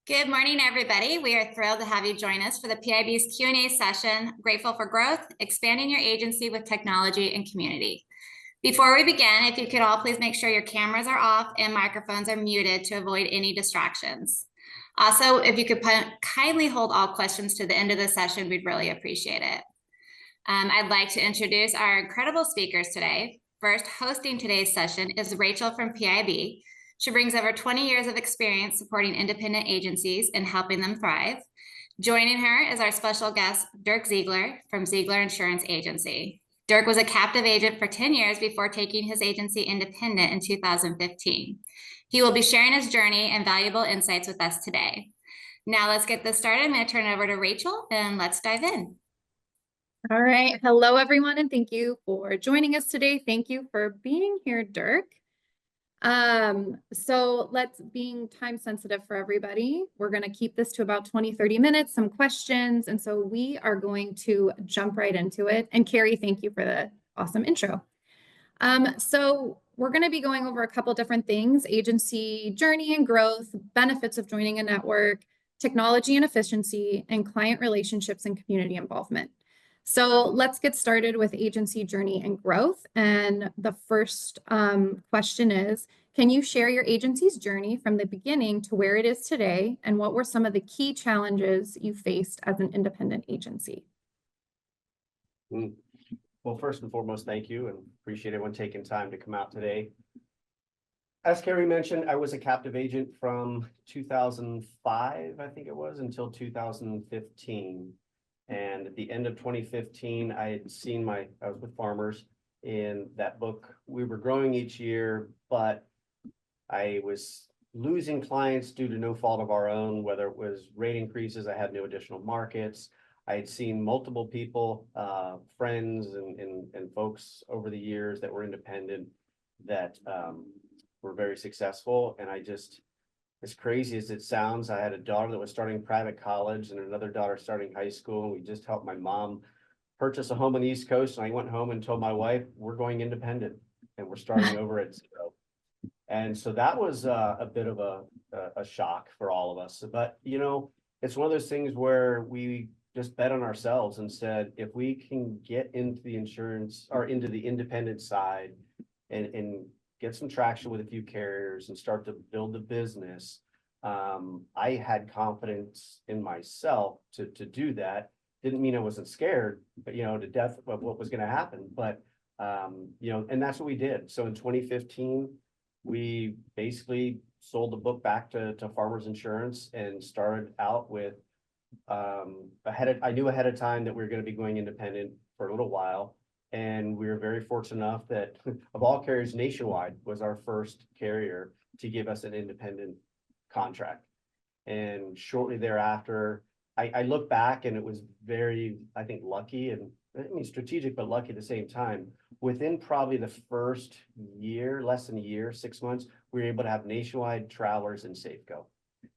Good morning, everybody. We are thrilled to have you join us for the PIIB's Q&A session, Grateful for Growth, Expanding Your Agency with Technology and Community. Before we begin, if you could all please make sure your cameras are off and microphones are muted to avoid any distractions. Also, if you could kindly hold all questions to the end of the session, we'd really appreciate it. I'd like to introduce our incredible speakers today. First, hosting today's session is Rachel from PIIB. She brings over 20 years of experience supporting independent agencies and helping them thrive. Joining her is our special guest, Dirk Zeigler from Zeigler Insurance Agency. Dirk was a captive agent for 10 years before taking his agency independent in 2015. He will be sharing his journey and valuable insights with us today. Now let's get this started. I'm going to turn it over to Rachel and let's dive in. All right. Hello, everyone, and thank you for joining us today. Thank you for being here, Dirk. So being time sensitive for everybody, we're going to keep this to about 20-30 minutes, some questions. And so we are going to jump right into it. And Carrie, thank you for the awesome intro. So we're going to be going over a couple different things: agency journey and growth, benefits of joining a network, technology and efficiency, and client relationships and community involvement. So let's get started with agency journey and growth. And the first question is, can you share your agency's journey from the beginning to where it is today? And what were some of the key challenges you faced as an independent agency? Well, first and foremost, thank you, and appreciate everyone taking time to come out today. As Carrie mentioned, I was a captive agent from 2005, I think it was, until 2015. And at the end of 2015, I was with Farmers in that book. We were growing each year, but I was losing clients due to no fault of our own, whether it was rate increases, I had no additional markets. I had seen multiple people, friends and folks over the years that were independent that were very successful. And as crazy as it sounds, I had a daughter that was starting private college and another daughter starting high school. And we just helped my mom purchase a home on the East Coast. And I went home and told my wife, we're going independent and we're starting over at zero. And so that was a bit of a shock for all of us. But, it's one of those things where we just bet on ourselves and said, if we can get into the insurance or into the independent side and get some traction with a few carriers and start to build the business. I had confidence in myself to do that. Didn't mean I wasn't scared, but to death of what was going to happen. But and that's what we did. So in 2015, we basically sold the book back to Farmers Insurance and started out with I knew ahead of time that we were going to be going independent for a little while. And we were very fortunate enough that of all carriers, Nationwide was our first carrier to give us an independent contract. And shortly thereafter, I look back and it was very, I think, lucky and strategic, but lucky at the same time. Within probably the first year, less than a year, 6 months, we were able to have Nationwide, Travelers, and Safeco.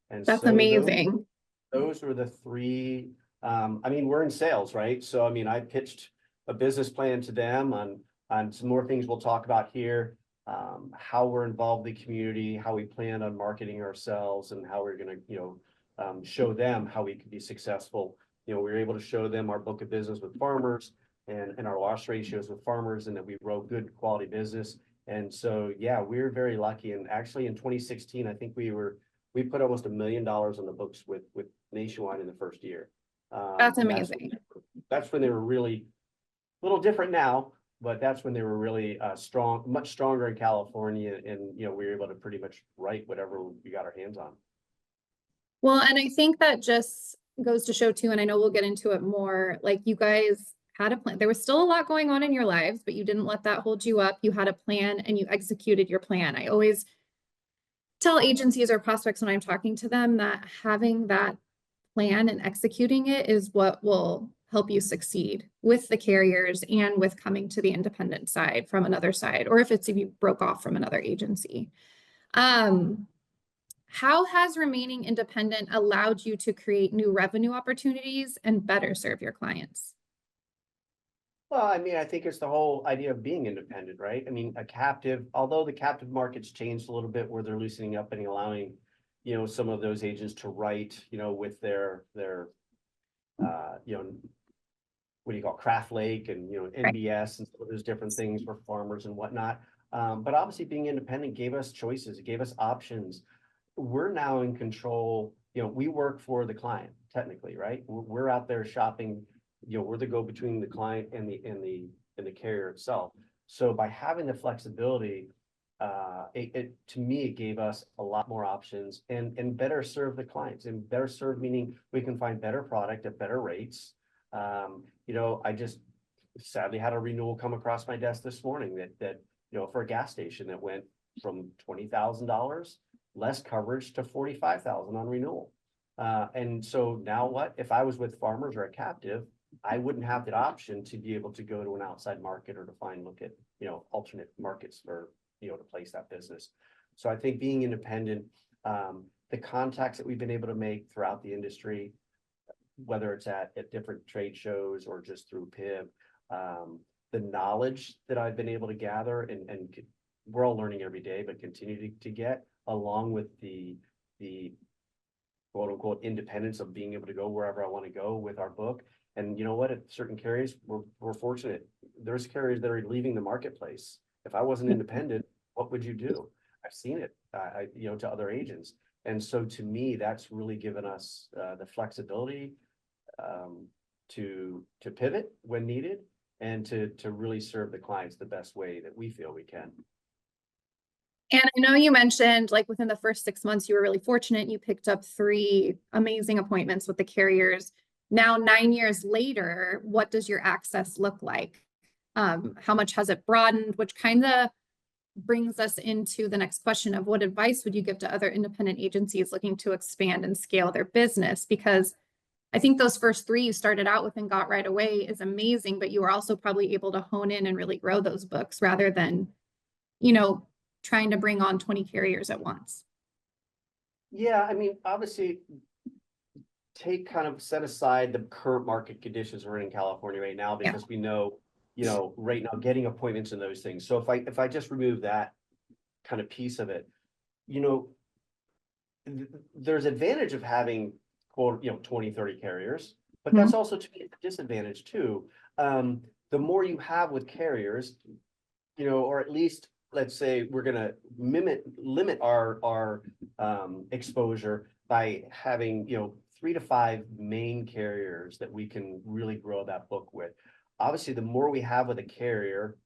And that's amazing. Those were the three. We're in sales, right? So, I pitched a business plan to them on some more things we'll talk about here, how we're involved in the community, how we plan on marketing ourselves, and how we're going to, show them how we could be successful. We were able to show them our book of business with Farmers and our loss ratios with Farmers, and that we wrote good quality business. And so, yeah, we were very lucky. And actually, in 2016, I think we put almost $1 million on the books with Nationwide in the first year. That's amazing. That's when they were really a little different now, but that's when they were really strong, much stronger in California. And, we were able to pretty much write whatever we got our hands on. Well, and I think that just goes to show too, and I know we'll get into it more, like you guys had a plan. There was still a lot going on in your lives, but you didn't let that hold you up. You had a plan and you executed your plan. I always tell agencies or prospects when I'm talking to them that having that plan and executing it is what will help you succeed with the carriers and with coming to the independent side from another side, or if you broke off from another agency. How has remaining independent allowed you to create new revenue opportunities and better serve your clients? Well, I think it's the whole idea of being independent, right? A captive, although the captive market's changed a little bit where they're loosening up and allowing, some of those agents to write, with their, what do you call Craft Lake and, Right. NBS and some of those different things for farmers and whatnot. But obviously being independent gave us choices, it gave us options. We're now in control, we work for the client technically, right? We're out there shopping, we're the go-between the client and the carrier itself. So by having the flexibility, to me, it gave us a lot more options and better serve the clients, and better serve meaning we can find better product at better rates. I just sadly had a renewal come across my desk this morning that for a gas station that went from $20,000 less coverage to $45,000 on renewal. And so now what? If I was with farmers or a captive, I wouldn't have that option to be able to go to an outside market or to look at, alternate markets for, to place that business. So I think being independent, the contacts that we've been able to make throughout the industry, whether it's at different trade shows or just through PIIB, the knowledge that I've been able to gather and we're all learning every day, but continue to get, along with the quote unquote independence of being able to go wherever I want to go with our book. And you know what, at certain carriers, we're fortunate. There's carriers that are leaving the marketplace. If I wasn't independent, what would you do? I've seen it, to other agents. And so to me, that's really given us the flexibility to pivot when needed and to really serve the clients the best way that we feel we can. And I know you mentioned like within the first 6 months, you were really fortunate. You picked up 3 amazing appointments with the carriers. Now, 9 years later, what does your access look like? How much has it broadened? Which kind of brings us into the next question of what advice would you give to other independent agencies looking to expand and scale their business? Because I think those first 3 you started out with and got right away is amazing, but you were also probably able to hone in and really grow those books rather than, trying to bring on 20 carriers at once. Yeah, I mean, obviously, set aside the current market conditions we're in California right now, because we know, right now getting appointments and those things. So if I just remove that kind of piece of it, there's advantage of having quote, 20, 30 carriers, but that's also to me a disadvantage too. The more you have with carriers, or at least let's say we're going to limit our exposure by having, 3 to 5 main carriers that we can really grow that book with. Obviously, the more we have with a carrier,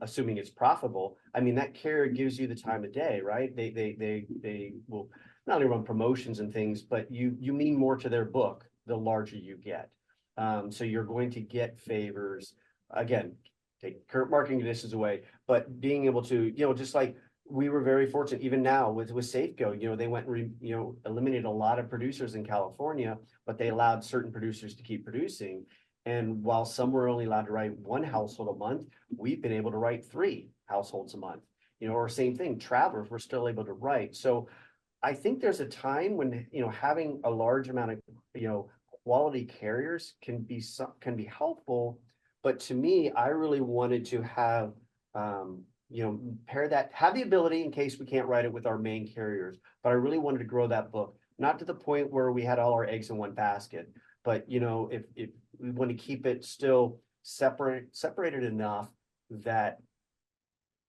assuming it's profitable, I mean, that carrier gives you the time of day, right? They will not only run promotions and things, but you mean more to their book the larger you get. So you're going to get favors. Again, take current marketing conditions away, but being able to, just like we were very fortunate, even now with Safeco, they went and eliminated a lot of producers in California, but they allowed certain producers to keep producing. And while some were only allowed to write 1 household a month, we've been able to write 3 households a month, or same thing, travelers, we're still able to write. So I think there's a time when, having a large amount of, quality carriers can be helpful. But to me, I really wanted to have, pair that, have the ability in case we can't write it with our main carriers. But I really wanted to grow that book, not to the point where we had all our eggs in one basket. But, if we want to keep it still separated enough that,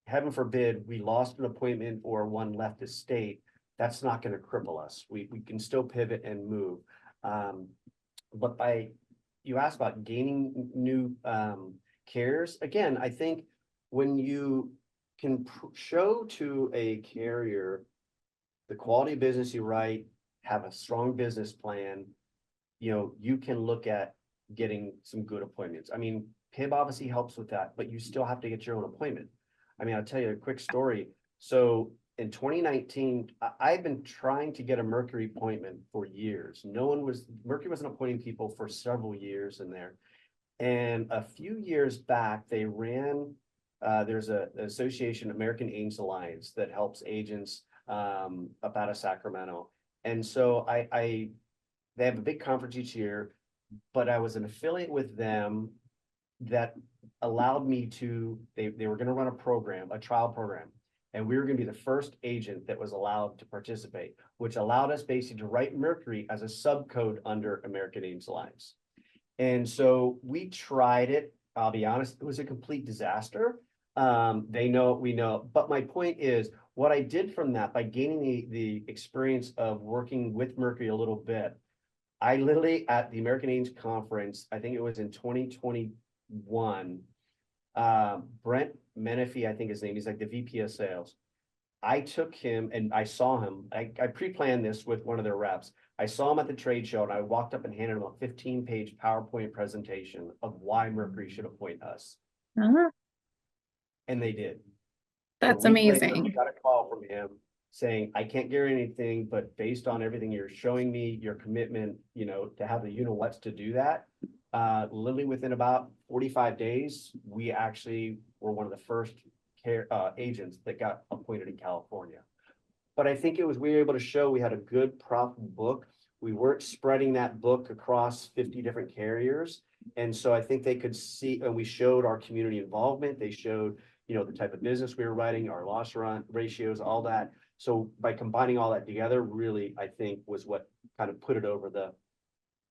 heaven forbid, we lost an appointment or one left the state, that's not going to cripple us. We can still pivot and move. But you asked about gaining new carriers. Again, I think when you can show to a carrier the quality of business you write, have a strong business plan, you can look at getting some good appointments. I mean, PIIB obviously helps with that, but you still have to get your own appointment. I mean, I'll tell you a quick story. So in 2019, I've been trying to get a Mercury appointment for years. Mercury wasn't appointing people for several years in there. And a few years back, they ran, there's an association, American Agents Alliance, that helps agents up out of Sacramento. And so they have a big conference each year, but I was an affiliate with them that allowed me to, they were going to run a trial program. And we were going to be the first agent that was allowed to participate, which allowed us basically to write Mercury as a subcode under American Agents Alliance. And so we tried it. I'll be honest, it was a complete disaster. They know, we know. But my point is, what I did from that, by gaining the experience of working with Mercury a little bit, I literally at the American Agents Conference, I think it was in 2021, Brent Menifee, I think his name, he's like the VP of sales. I took him and I saw him. I pre-planned this with one of their reps. I saw him at the trade show and I walked up and handed him a 15-page PowerPoint presentation of why Mercury should appoint us. And they did. That's A week later, amazing. we got a call from him saying, I can't guarantee anything, but based on everything you're showing me, your commitment, you know, to have the what's to do that. Literally within about 45 days, we actually were one of the first agents that got appointed in California. But I think we were able to show we had a good profitable book. We weren't spreading that book across 50 different carriers. And so I think they could see, and we showed our community involvement. They showed, you know, the type of business we were writing, our loss run ratios, all that. So by combining all that together, really, I think was what kind of put it over the,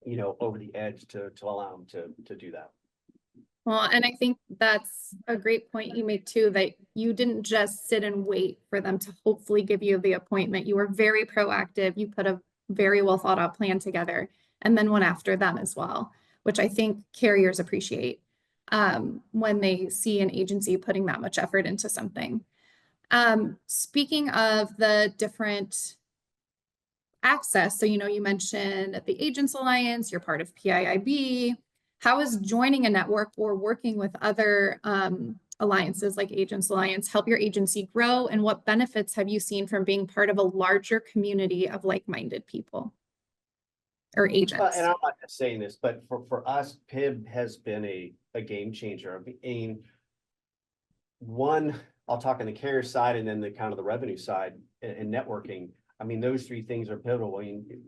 you know, over the edge to allow them to do that. Well, and I think that's a great point you made too, that you didn't just sit and wait for them to hopefully give you the appointment. You were very proactive. You put a very well thought out plan together and then went after them as well, which I think carriers appreciate when they see an agency putting that much effort into something. Speaking of the different access, so, you know, you mentioned the Agents Alliance, you're part of PIIB. How is joining a network or working with other alliances like Agents Alliance help your agency grow? And what benefits have you seen from being part of a larger community of like-minded people or agents? And I'm not just saying this, but for us, PIIB has been a game changer. I mean, one, I'll talk on the carrier side and then the kind of the revenue side and networking. I mean, those three things are pivotal. I mean,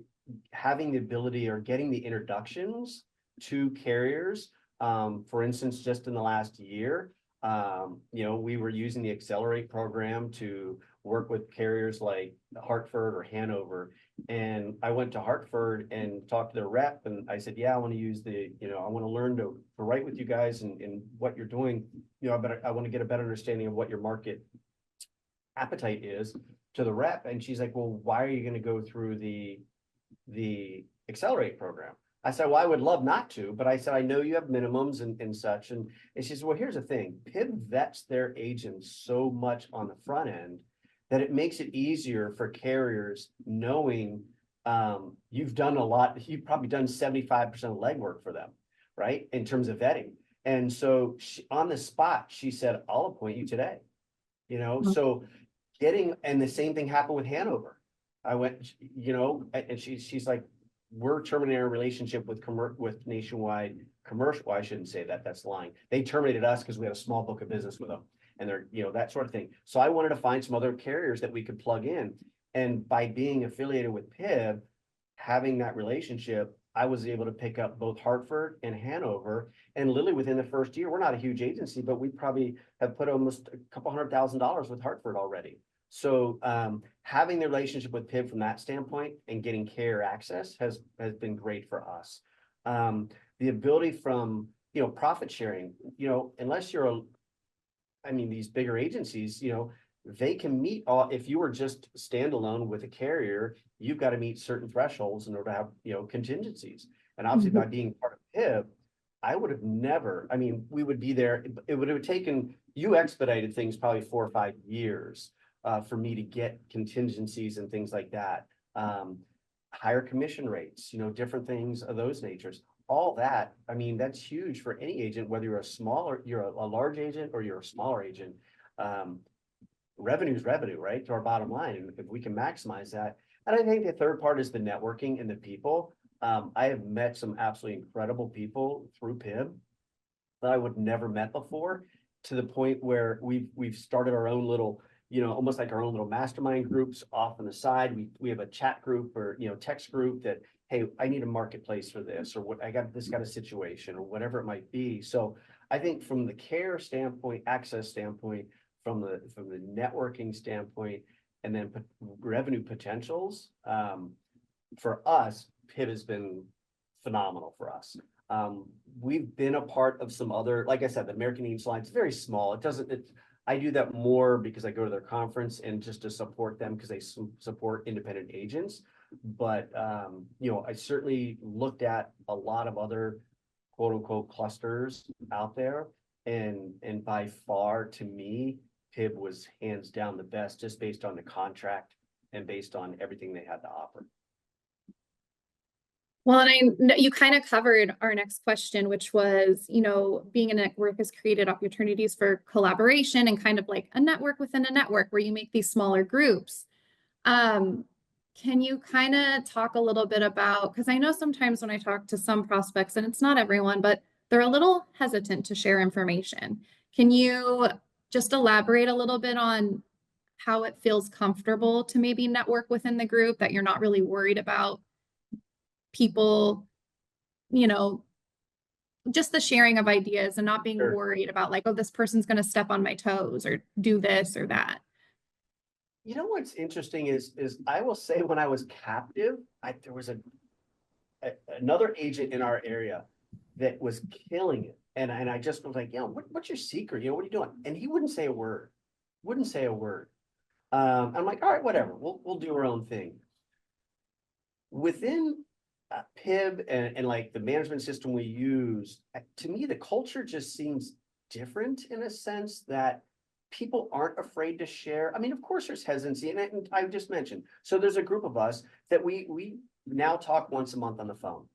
having the ability or getting the introductions to carriers, for instance, just in the last year, you know, we were using the Accelerate program to work with carriers like Hartford or Hanover. And I went to Hartford and talked to their rep and I said, yeah, I want to use the, you know, I want to learn to write with you guys and what you're doing. You know, I want to get a better understanding of what your market appetite is to the rep. And she's like, well, why are you going to go through the Accelerate program? I said, well, I would love not to, but I said, I know you have minimums and such. And she says, well, here's the thing. PIIB vets their agents so much on the front end that it makes it easier for carriers knowing you've done a lot. You've probably done 75% of legwork for them, right? In terms of vetting. And so on the spot, she said, I'll appoint you today, you know? Mm-hmm. So and the same thing happened with Hanover. I went, you know, and she's like, we're terminating our relationship with Nationwide Commercial. Well, I shouldn't say that, that's lying. They terminated us because we had a small book of business with them and they're, you know, that sort of thing. So I wanted to find some other carriers that we could plug in. And by being affiliated with PIIB, having that relationship, I was able to pick up both Hartford and Hanover. And literally within the first year, we're not a huge agency, but we probably have put almost a couple $100,000 with Hartford already. So having the relationship with PIIB from that standpoint and getting carrier access has been great for us. The ability from, you know, profit sharing, you know, unless you're these bigger agencies, you know, they can meet if you were just standalone with a carrier, you've got to meet certain thresholds in order to have, you know, contingencies. And obviously by being part of PIIB, I would have never, I mean, we would be there. It would have taken, you expedited things probably 4 or 5 years. For me to get contingencies and things like that, higher commission rates, you know, different things of those natures, all that. I mean, that's huge for any agent, whether you're a large agent or you're a smaller agent. Revenue is revenue, right? To our bottom line. And if we can maximize that. And I think the third part is the networking and the people. I have met some absolutely incredible people through PIIB that I would never met before, to the point where we've started our own little, you know, almost like our own little mastermind groups off on the side. We have a chat group or, you know, text group that, hey, I need a marketplace for this, or what, I got this kind of situation, or whatever it might be. So I think from the care standpoint, access standpoint, from the networking standpoint, and then revenue potentials, for us, PIIB has been phenomenal for us. We've been a part of some other, like I said, the American Eames Alliance is very small. I do that more because I go to their conference and just to support them because they support independent agents. But, I certainly looked at a lot of other quote unquote clusters out there. And by far, to me, PIIB was hands down the best, just based on the contract and based on everything they had to offer. Well, and I know you kind of covered our next question, which was, being a network has created opportunities for collaboration and kind of like a network within a network where you make these smaller groups. Can you kind of talk a little bit about, because I know sometimes when I talk to some prospects, and it's not everyone, but they're a little hesitant to share information. Can you just elaborate a little bit on how it feels comfortable to maybe network within the group, that you're not really worried about people, just the sharing of ideas and not being Sure. worried about like, oh, this person's going to step on my toes or do this or that? What's interesting is I will say, when I was captive, there was another agent in our area that was killing it. And I just was like, what's your secret? What are you doing? And he wouldn't say a word. I'm like, all right, whatever. We'll do our own thing. Within PIIB and like the management system we use, to me, the culture just seems different in a sense that people aren't afraid to share. I mean, of course, there's hesitancy, and I just mentioned. So there's a group of us that we now talk once a month on the phone.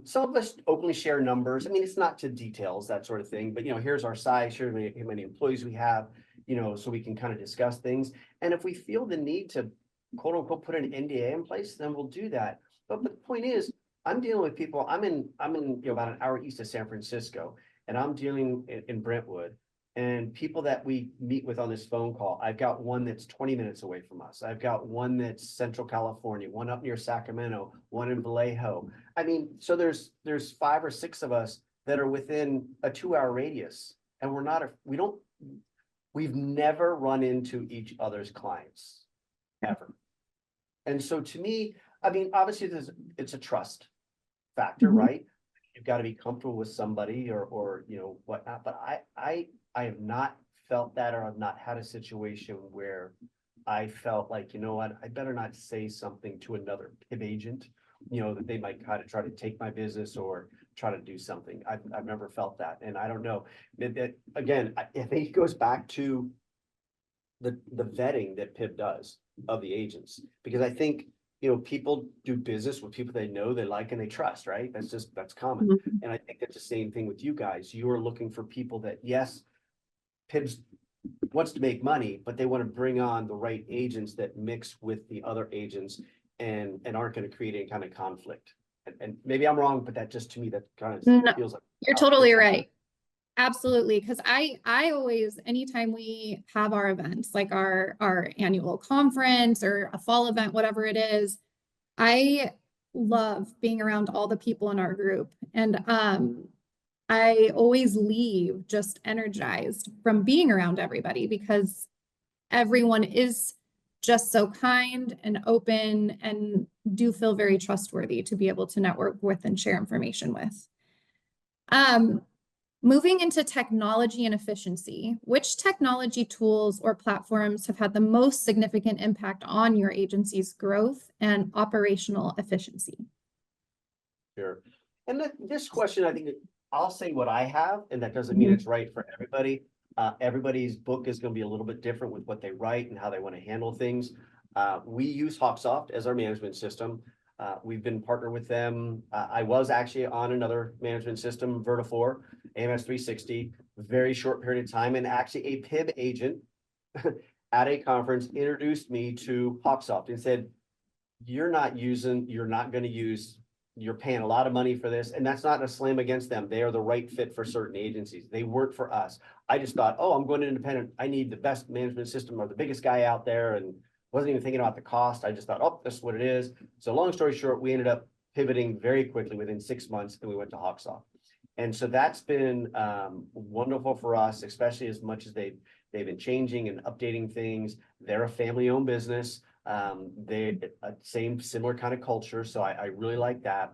Some of us openly share numbers. I mean, it's not to details, that sort of thing, but here's our size, here's how many employees we have, so we can kind of discuss things. And if we feel the need to quote unquote put an NDA in place, then we'll do that. But the point is, I'm dealing with people. I'm in about an hour east of San Francisco, and I'm dealing in Brentwood. And people that we meet with on this phone call, I've got one that's 20 minutes away from us. I've got one that's Central California, one up near Sacramento, one in Vallejo. I mean, so there's 5 or 6 of us that are within a 2-hour radius, and we've never run into each other's clients, ever. And so to me, I mean, obviously it's a trust factor, right? You've got to be comfortable with somebody or whatnot. But I have not felt that, or I've not had a situation where I felt like, I better not say something to another PIIB agent, that they might kind of try to take my business or try to do something. I've never felt that. And I don't know. Again, I think it goes back to the vetting that PIIB does of the agents, because I think, people do business with people they know, they like, and they trust, right? That's common. And I think that's the same thing with you guys. You are looking for people that, yes, PIIB wants to make money, but they want to bring on the right agents that mix with the other agents and aren't going to create any kind of conflict. And maybe I'm wrong, but that just, to me, that kind of feels like you're totally right. Absolutely. Because I always, anytime we have our events, like our annual conference or a fall event, whatever it is, I love being around all the people in our group. And I always leave just energized from being around everybody, because everyone is just so kind and open and do feel very trustworthy to be able to network with and share information with. Moving into technology and efficiency, which technology tools or platforms have had the most significant impact on your agency's growth and operational efficiency? Sure. And this question, I think I'll say what I have, and that doesn't mean it's right for everybody. Everybody's book is going to be a little bit different with what they write and how they want to handle things. We use Hawksoft as our management system. We've been partnered with them. I was actually on another management system, Vertifore, AMS 360, very short period of time. And actually a PIIB agent at a conference introduced me to Hawksoft and said, you're not going to use, you're paying a lot of money for this. And that's not a slam against them. They are the right fit for certain agencies. They work for us. I just thought, oh, I'm going independent. I need the best management system or the biggest guy out there. And wasn't even thinking about the cost. I just thought, oh, this is what it is. So long story short, we ended up pivoting very quickly within 6 months, and we went to Hawksoft. And so that's been wonderful for us, especially as much as they've They've been changing and updating things. They're a family-owned business. They similar kind of culture. So I really like that.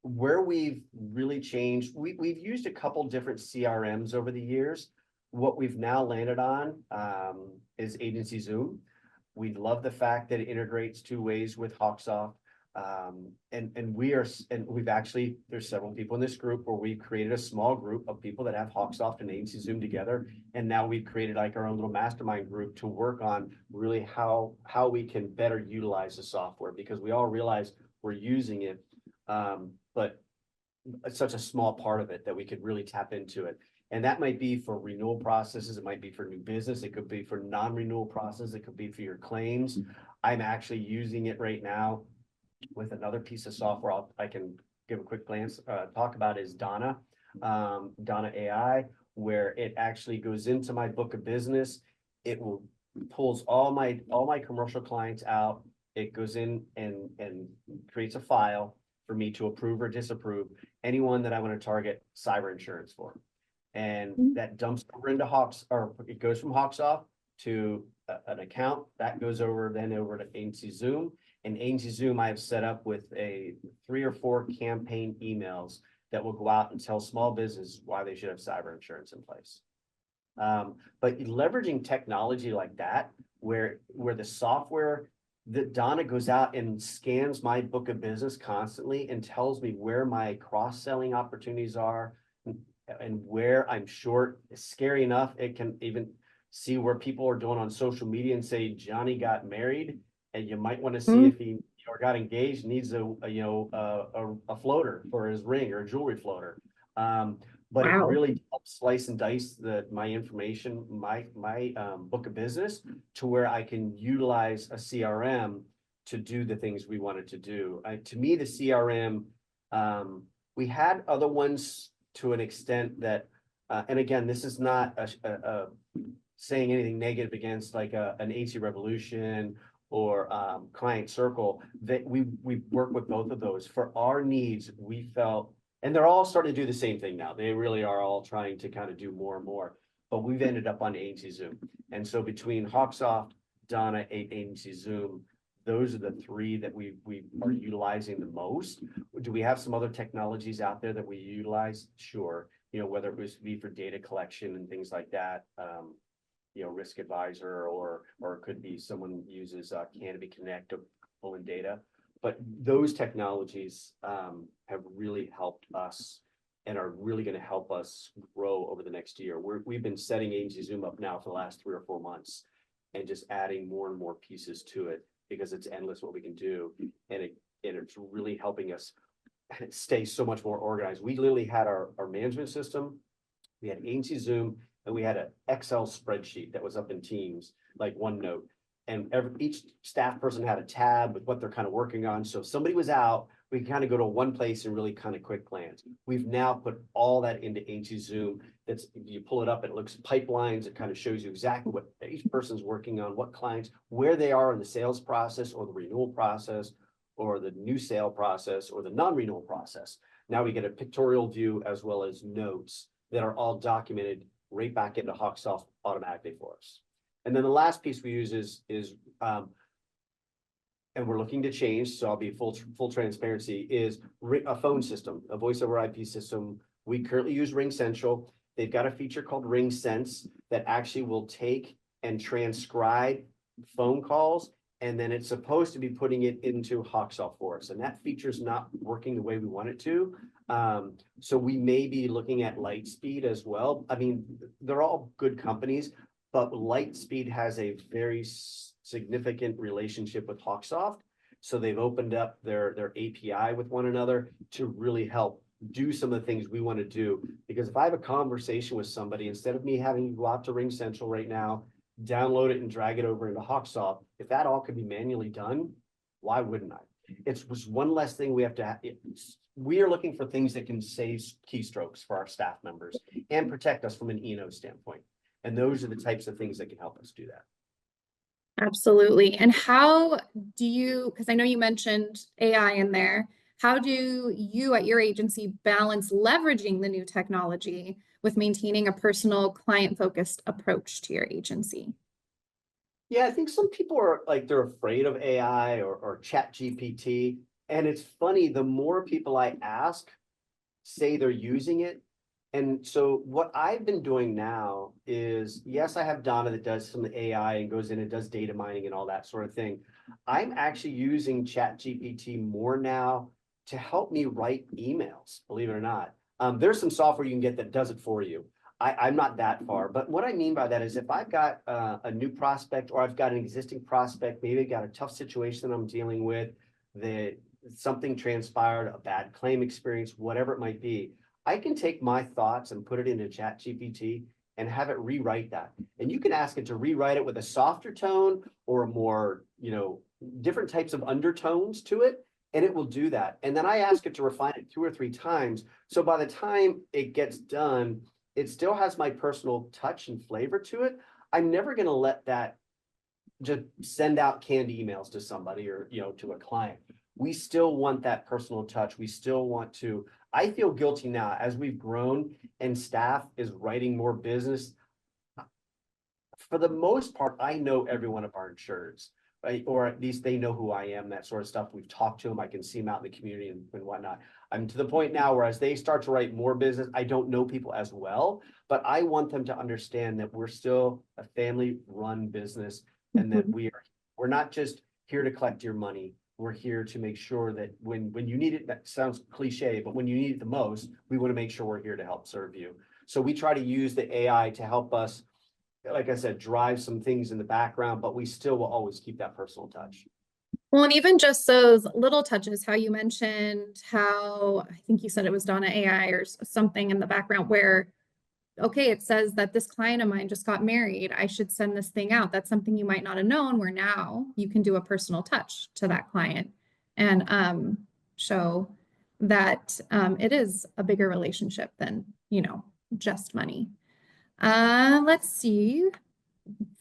Where we've really changed, we've used a couple different CRMs over the years. What we've now landed on is Agency Zoom. We love the fact that it integrates 2 ways with Hawksoft. And we've actually, there's several people in this group where we created a small group of people that have Hawksoft and Agency Zoom together. And now we've created like our own little mastermind group to work on really how we can better utilize the software, because we all realize we're using it. But it's such a small part of it that we could really tap into it. And that might be for renewal processes. It might be for new business. It could be for non-renewal process. It could be for your claims. I'm actually using it right now with another piece of software I can give a quick glance, talk about is Donna AI, where it actually goes into my book of business. It will pulls all my commercial clients out. It goes in and creates a file for me to approve or disapprove anyone that I want to target cyber insurance for. And that dumps over into it goes from Hawksoft to an account that goes over to Agency Zoom. And Agency Zoom, I have set up with 3 or 4 campaign emails that will go out and tell small businesses why they should have cyber insurance in place. But leveraging technology like that, where the software that Donna goes out and scans my book of business constantly and tells me where my cross-selling opportunities are and where I'm short. It's scary enough. It can even see where people are doing on social media and say Johnny got married, and you might want to see if he got engaged, needs a floater for his ring or a jewelry floater. But it really helps slice and dice my information, my book of business, to where I can utilize a CRM to do the things we wanted to do. To me, the CRM, we had other ones to an extent that, and again, this is not saying anything negative against like an AC Revolution or Client Circle, that we work with both of those. For our needs, we felt, and they're all starting to do the same thing now. They really are all trying to kind of do more and more, but we've ended up on Agency Zoom. And so between Hawksoft, Donna, Agency Zoom, those are the 3 that we are utilizing the most. Do we have some other technologies out there that we utilize? Sure. Whether it was be for data collection and things like that, Risk Advisor, or it could be someone uses Canopy Connect to pull in data. But those technologies have really helped us and are really going to help us grow over the next year. We've been setting Agency Zoom up now for the last 3 or 4 months and just adding more and more pieces to it, because it's endless what we can do. And it's really helping us stay so much more organized. We literally had our management system, we had Agency Zoom, and we had an Excel spreadsheet that was up in Teams, like OneNote. And each staff person had a tab with what they're kind of working on. So if somebody was out, we can kind of go to one place and really kind of quick glance. We've now put all that into Agency Zoom. That's, you pull it up, it looks pipelines. It kind of shows you exactly what each person's working on, what clients, where they are in the sales process or the renewal process or the new sale process or the non-renewal process. Now we get a pictorial view as well as notes that are all documented right back into Hawksoft automatically for us. And then the last piece we use is and we're looking to change, so I'll be full transparency, is a phone system, a voice over IP system. We currently use RingCentral. They've got a feature called RingSense that actually will take and transcribe phone calls, and then it's supposed to be putting it into Hawksoft for us. And that feature is not working the way we want it to. So we may be looking at Lightspeed as well. I mean, they're all good companies, but Lightspeed has a very significant relationship with Hawksoft. So they've opened up their API with one another to really help do some of the things we want to do. Because if I have a conversation with somebody, instead of me having to go out to RingCentral right now, download it and drag it over into Hawksoft, if that all could be manually done, why wouldn't I? It's just one less thing we have to have. We are looking for things that can save keystrokes for our staff members and protect us from an E&O standpoint. And those are the types of things that can help us do that. Absolutely. And how do you, because I know you mentioned AI in there, How do you at your agency balance leveraging the new technology with maintaining a personal client-focused approach to your agency? Yeah, I think some people are like, they're afraid of AI or chat GPT. And it's funny, the more people I ask say they're using it. And so what I've been doing now is, yes, I have Donna that does some AI and goes in and does data mining and all that sort of thing. I'm actually using chat GPT more now to help me write emails, believe it or not. There's some software you can get that does it for you. I'm not that far, but what I mean by that is if I've got a new prospect or I've got an existing prospect, maybe I've got a tough situation that I'm dealing with, that something transpired, a bad claim experience, whatever it might be, I can take my thoughts and put it into Chat GPT and have it rewrite that. And you can ask it to rewrite it with a softer tone or a more, different types of undertones to it, and it will do that. And then I ask it to refine it 2 or 3 times. So by the time it gets done, it still has my personal touch and flavor to it. I'm never going to let that just send out canned emails to somebody or, to a client. We still want that personal touch. We still want to, I feel guilty now as we've grown and staff is writing more business. For the most part, I know every one of our insureds, right? Or at least they know who I am, that sort of stuff. We've talked to them. I can see them out in the community and whatnot. I'm to the point now where as they start to write more business, I don't know people as well, but I want them to understand that we're still a family-run business and that we're not just here to collect your money. We're here to make sure that when you need it, that sounds cliche, but when you need it the most, we want to make sure we're here to help serve you. So we try to use the AI to help us, like I said, drive some things in the background, but we still will always keep that personal touch. Well, and even just those little touches, how you mentioned how, I think you said it was Donna AI or something in the background where, okay, it says that this client of mine just got married. I should send this thing out. That's something you might not have known, where now you can do a personal touch to that client and show that it is a bigger relationship than, just money. Let's see.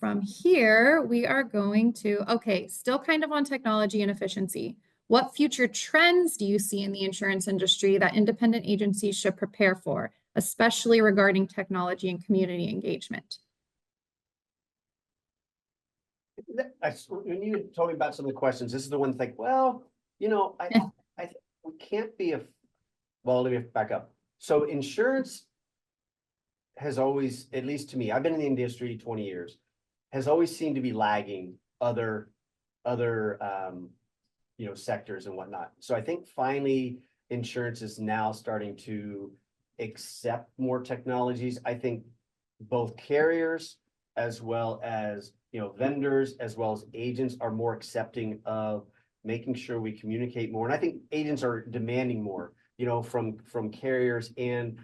From here, we are going to, okay, still kind of on technology and efficiency. What future trends do you see in the insurance industry that independent agencies should prepare for, especially regarding technology and community engagement? When you told me about some of the questions, this is the one thing, well, I think we can't be well, let me back up. So insurance has always, at least to me, I've been in the industry 20 years, has always seemed to be lagging other sectors and whatnot. So I think finally insurance is now starting to accept more technologies. I think both carriers as well as vendors as well as agents are more accepting of making sure we communicate more. And I think agents are demanding more, from carriers and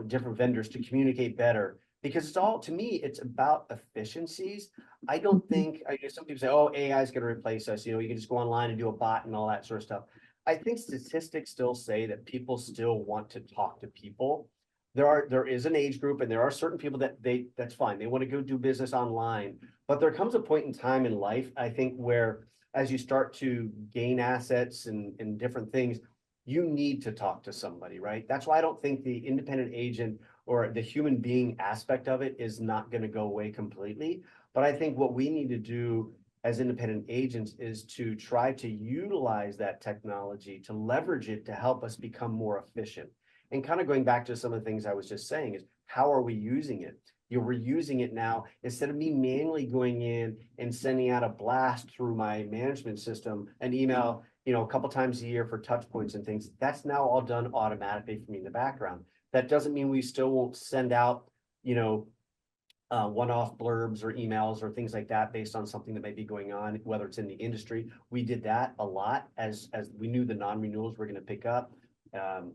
different vendors to communicate better, because it's all, to me, it's about efficiencies. I don't think, some people say, oh, AI is going to replace us. You can just go online and do a bot and all that sort of stuff. I think statistics still say that people still want to talk to people. There is an age group and there are certain people that's fine. They want to go do business online, but there comes a point in time in life, I think, where as you start to gain assets and different things, you need to talk to somebody, right? That's why I don't think the independent agent or the human being aspect of it is not going to go away completely. But I think what we need to do as independent agents is to try to utilize that technology, to leverage it to help us become more efficient. And kind of going back to some of the things I was just saying is, how are we using it? We're using it now, instead of me manually going in and sending out a blast through my management system, an email, a couple times a year for touch points and things. That's now all done automatically for me in the background. That doesn't mean we still won't send out, one-off blurbs or emails or things like that based on something that may be going on, whether it's in the industry. We did that a lot as we knew the non-renewals were going to pick up.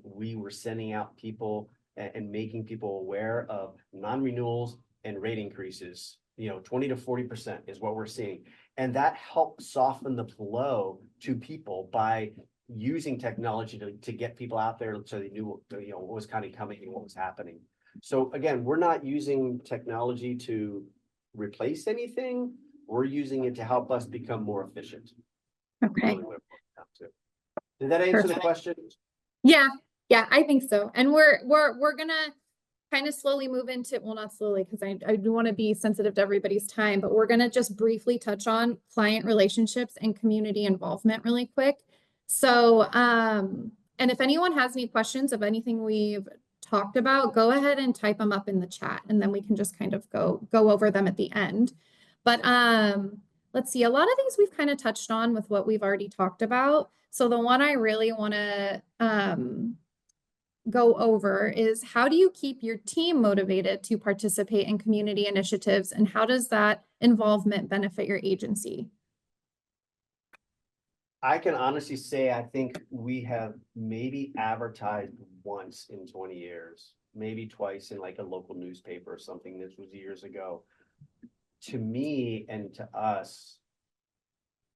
We were sending out people and making people aware of non-renewals and rate increases. 20 to 40% is what we're seeing. And that helped soften the blow to people by using technology to get people out there so they knew what was kind of coming and what was happening. So again, we're not using technology to replace anything. We're using it to help us become more efficient. Okay. Really what it comes down to. Did that answer the Perfect. question? Yeah, yeah, I think so. And we're gonna kind of slowly move into, well, not slowly, because I do want to be sensitive to everybody's time, but we're gonna just briefly touch on client relationships and community involvement really quick. So, and if anyone has any questions of anything we've talked about, go ahead and type them up in the chat, and then we can just kind of go over them at the end. But let's see, a lot of things we've kind of touched on with what we've already talked about. So the one I really want to go over is, how do you keep your team motivated to participate in community initiatives, and how does that involvement benefit your agency? I can honestly say, I think we have maybe advertised once in 20 years, maybe twice in like a local newspaper or something. This was years ago. To me and to us,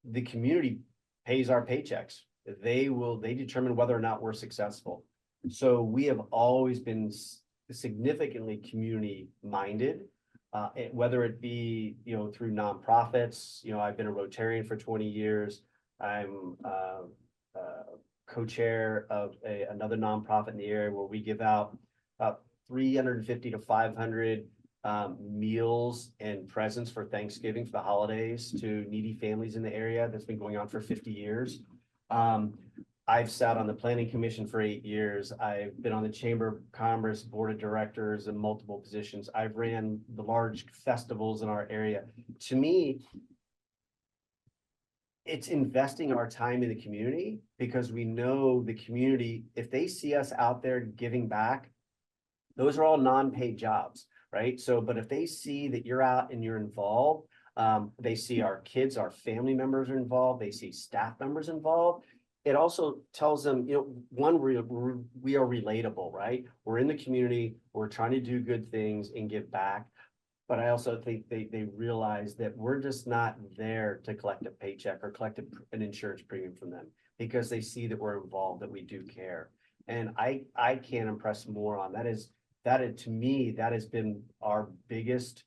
the community pays our paychecks. They determine whether or not we're successful. So we have always been significantly community minded, whether it be, through nonprofits. I've been a Rotarian for 20 years. I'm co-chair of another nonprofit in the area where we give out about 350 to 500 meals and presents for Thanksgiving, for the holidays, to needy families in the area. That's been going on for 50 years. I've sat on the planning commission for 8 years. I've been on the Chamber of Commerce board of directors in multiple positions. I've ran the large festivals in our area. To me, it's investing our time in the community, because we know the community, if they see us out there giving back, those are all non-paid jobs, right? So, but if they see that you're out and you're involved, they see our kids, our family members are involved, they see staff members involved. It also tells them, one, we are relatable, right? We're in the community, we're trying to do good things and give back. But I also think they realize that we're just not there to collect a paycheck or collect an insurance premium from them, because they see that we're involved, that we do care. And I can't impress more on that. To me, that has been our biggest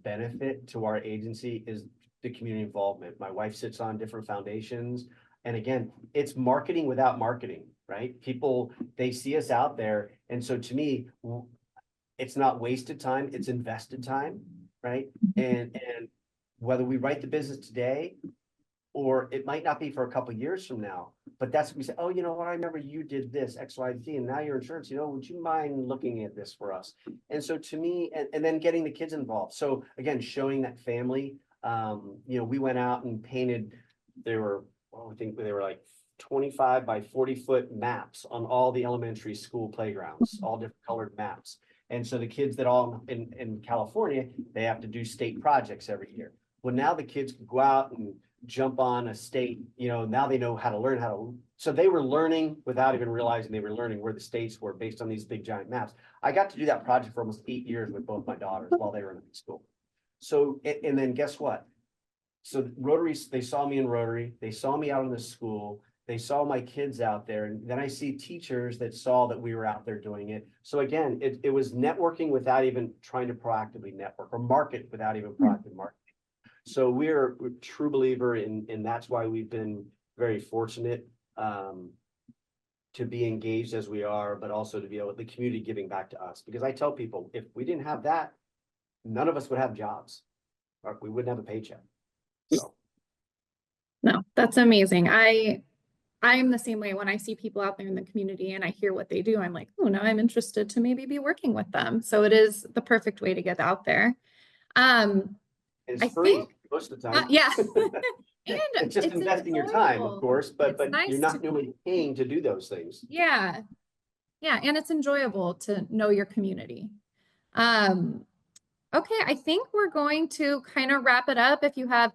benefit to our agency, is the community involvement. My wife sits on different foundations. And again, it's marketing without marketing, right? People, they see us out there. And so to me, it's not wasted time, it's invested time, right? And whether we write the business today, or it might not be for a couple of years from now, but that's what we say, oh, you know what, I remember you did this, X, Y, Z, and now your insurance, would you mind looking at this for us? And so to me, and then getting the kids involved. So again, showing that family, we went out and painted, I think they were like 25 by 40 foot maps on all the elementary school playgrounds, all different colored maps. And so the kids that all in California, they have to do state projects every year. Well, now the kids can go out and jump on a state, now they know how to learn so they were learning without even realizing they were learning where the states were based on these big giant maps. I got to do that project for almost 8 years with both my daughters while they were in high school. So, and then guess what? So Rotary, they saw me in Rotary, they saw me out in the school, they saw my kids out there, and then I see teachers that saw that we were out there doing it. So again, it was networking without even trying to proactively network, or market without even proactive marketing. So we're a true believer and that's why we've been very fortunate to be engaged as we are, but also to be able, the community giving back to us. Because I tell people, if we didn't have that, none of us would have jobs, or we wouldn't have a paycheck. So. No, that's amazing. I'm the same way. When I see people out there in the community and I hear what they do, I'm like, oh, now I'm interested to maybe be working with them. So it is the perfect way to get out there. It's free most of the time. Yeah. And it's just investing your time, of course, but you're not really paying to do those things. Yeah. Yeah. And it's enjoyable to know your community. Okay, I think we're going to kind of wrap it up. If you have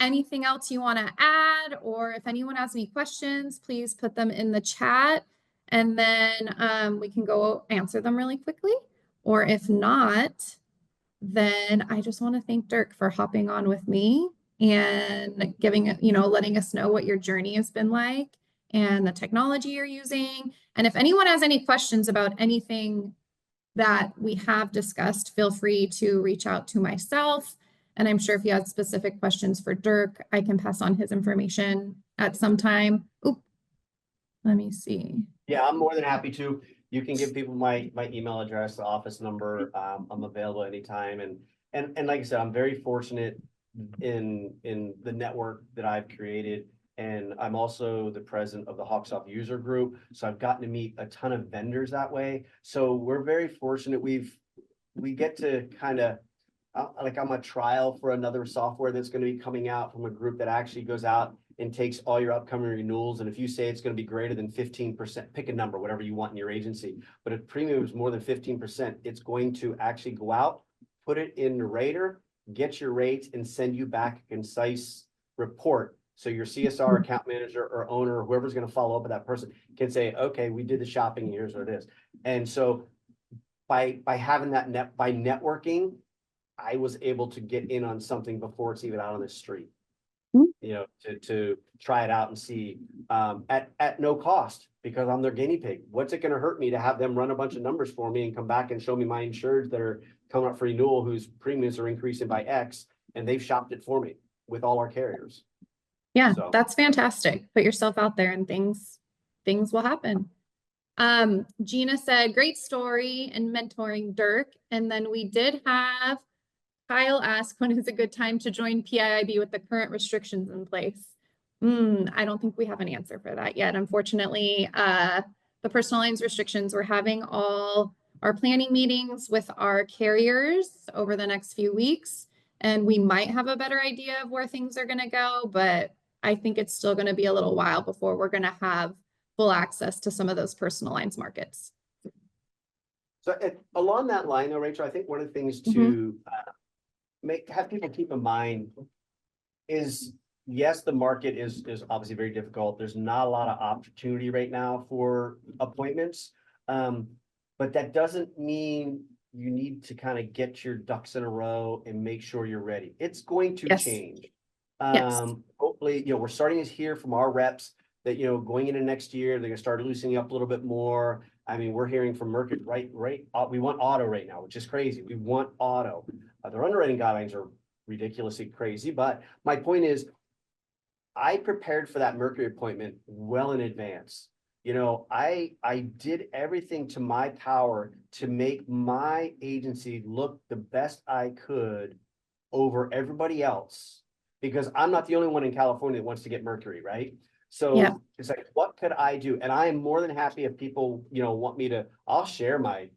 anything else you want to add, or if anyone has any questions, please put them in the chat, and then we can go answer them really quickly. Or if not, then I just want to thank Dirk for hopping on with me and letting us know what your journey has been like and the technology you're using. And if anyone has any questions about anything that we have discussed, feel free to reach out to myself. And I'm sure if you have specific questions for Dirk, I can pass on his information at some time. Oop, Let me see. Yeah, I'm more than happy to. You can give people my email address, the office number. I'm available anytime. And like I said, I'm very fortunate in the network that I've created. And I'm also the president of the Hawksoft user group. So I've gotten to meet a ton of vendors that way. So we're very fortunate. We get to kind of like I'm a trial for another software that's going to be coming out from a group that actually goes out and takes all your upcoming renewals. And if you say it's going to be greater than 15%, pick a number, whatever you want in your agency. But if premium is more than 15%, it's going to actually go out, put it in the rater, get your rates, and send you back a concise report. So your CSR account manager or owner, or whoever's going to follow up with that person can say, okay, we did the shopping, here's what it is. And so by having that by networking, I was able to get in on something before it's even out on the street, you know, to try it out and see at no cost, because I'm their guinea pig. What's it going to hurt me to have them run a bunch of numbers for me and come back and show me my insureds that are coming up for renewal, whose premiums are increasing by X, and they've shopped it for me with all our carriers. Yeah, So that's fantastic. Put yourself out there and things will happen. Gina said, great story and mentoring Dirk. And then we did have Kyle ask, when is a good time to join PIIB with the current restrictions in place? I don't think we have an answer for that yet. Unfortunately, the personal lines restrictions, we're having all our planning meetings with our carriers over the next few weeks, and we might have a better idea of where things are going to go, but I think it's still going to be a little while before we're going to have full access to some of those personal lines markets. So along that line though, Rachel, I think one of the things to have people keep in mind is, yes, the market is obviously very difficult. There's not a lot of opportunity right now for appointments. But that doesn't mean you need to kind of get your ducks in a row and make sure you're ready. It's going to change. Hopefully, you know, we're starting to hear from our reps that, you know, going into next year, they're gonna start loosening up a little bit more. I mean, we're hearing from Mercury, right? We want auto right now, which is crazy. We want auto. Their underwriting guidelines are ridiculously crazy. But my point is, I prepared for that Mercury appointment well in advance. You know, I did everything to my power to make my agency look the best I could over everybody else, because I'm not the only one in California that wants to get Mercury, right? So it's like, what could I do? And I am more than happy if people, you know, want me to, I'll share my,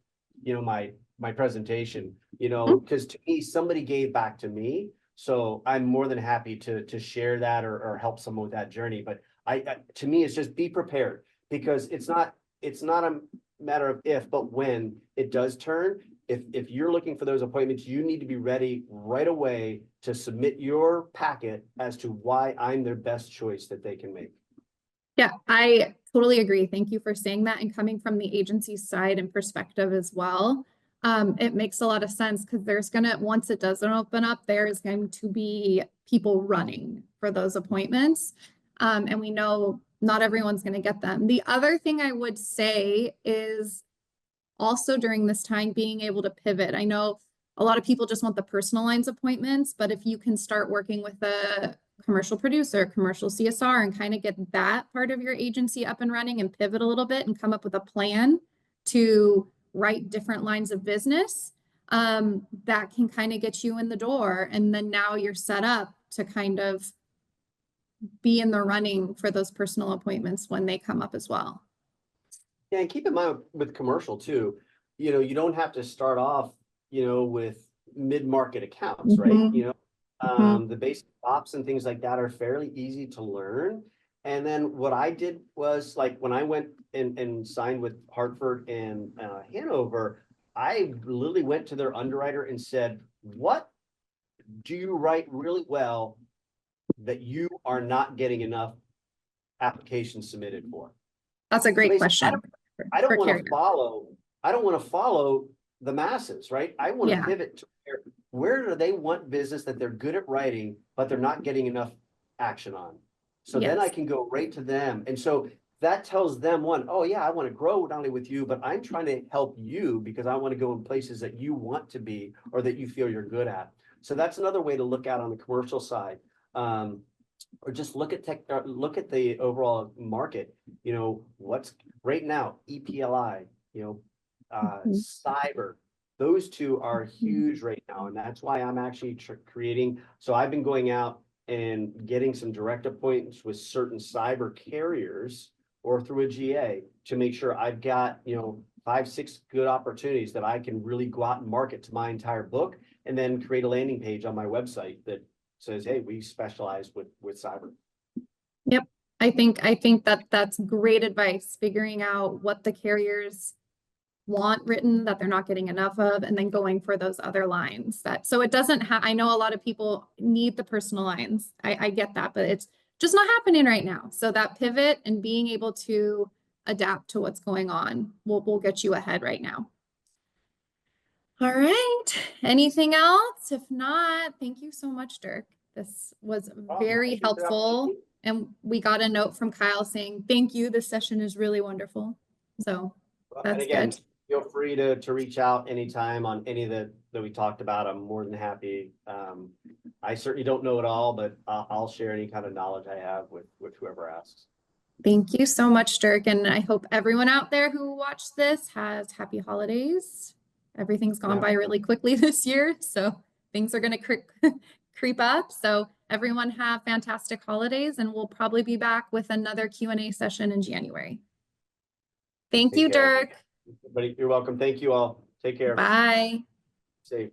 you know, my presentation, you know, because to me, somebody gave back to me. So I'm more than happy to share that or help someone with that journey. But to me, it's just be prepared, because it's not a matter of if, but when it does turn. If you're looking for those appointments, you need to be ready right away to submit your packet as to why I'm their best choice that they can make. Yeah, I totally agree. Thank you for saying that. And coming from the agency side and perspective as well, it makes a lot of sense, because there's once it doesn't open up, there is going to be people running for those appointments. And we know not everyone's going to get them. The other thing I would say is also during this time being able to pivot. I know a lot of people just want the personal lines appointments, but if you can start working with a commercial producer, commercial CSR, and kind of get that part of your agency up and running and pivot a little bit and come up with a plan to write different lines of business, that can kind of get you in the door. And then now you're set up to kind of be in the running for those personal appointments when they come up as well. Yeah, and keep in mind with commercial too, you know, you don't have to start off, you know, with mid-market accounts, right? You know, the basic ops and things like that are fairly easy to learn. And then what I did was, like, when I went and signed with Hartford and Hanover, I literally went to their underwriter and said, what do you write really well that you are not getting enough applications submitted for? That's a great question. I don't want to follow the masses, right? I want to pivot to where do they want business that they're good at writing, but they're not getting enough action on. So then I can go right to them. And so that tells them, one, oh yeah, I want to grow not only with you, but I'm trying to help you because I want to go in places that you want to be or that you feel you're good at. So that's another way to look at on the commercial side. or just look at look at the overall market, you know, what's right now, EPLI, you know, cyber, those two are huge right now. And that's why I'm actually creating. So I've been going out and getting some direct appointments with certain cyber carriers or through a GA to make sure I've got, you know, 5, 6 good opportunities that I can really go out and market to my entire book, and then create a landing page on my website that says, hey, we specialize with cyber. Yep. I think that that's great advice, figuring out what the carriers want written that they're not getting enough of, and then going for those other lines that, so it doesn't have, I know a lot of people need the personal lines. I get that, but it's just not happening right now. So that pivot and being able to adapt to what's going on will get you ahead right now. All right. Anything else? If not, thank you so much, Dirk. This was very helpful. And we got a note from Kyle saying, thank you. This session is really wonderful. So that's good. Feel free to reach out anytime on any that we talked about. I'm more than happy. I certainly don't know it all, but I'll share any kind of knowledge I have with whoever asks. Thank you so much, Dirk. And I hope everyone out there who watched this has happy holidays. Everything's gone by really quickly this year, so things are going to creep up. So everyone have fantastic holidays, and we'll probably be back with another Q&A session in January. Thank you, Dirk. But you're welcome. Thank you all. Take care. Bye. Safe.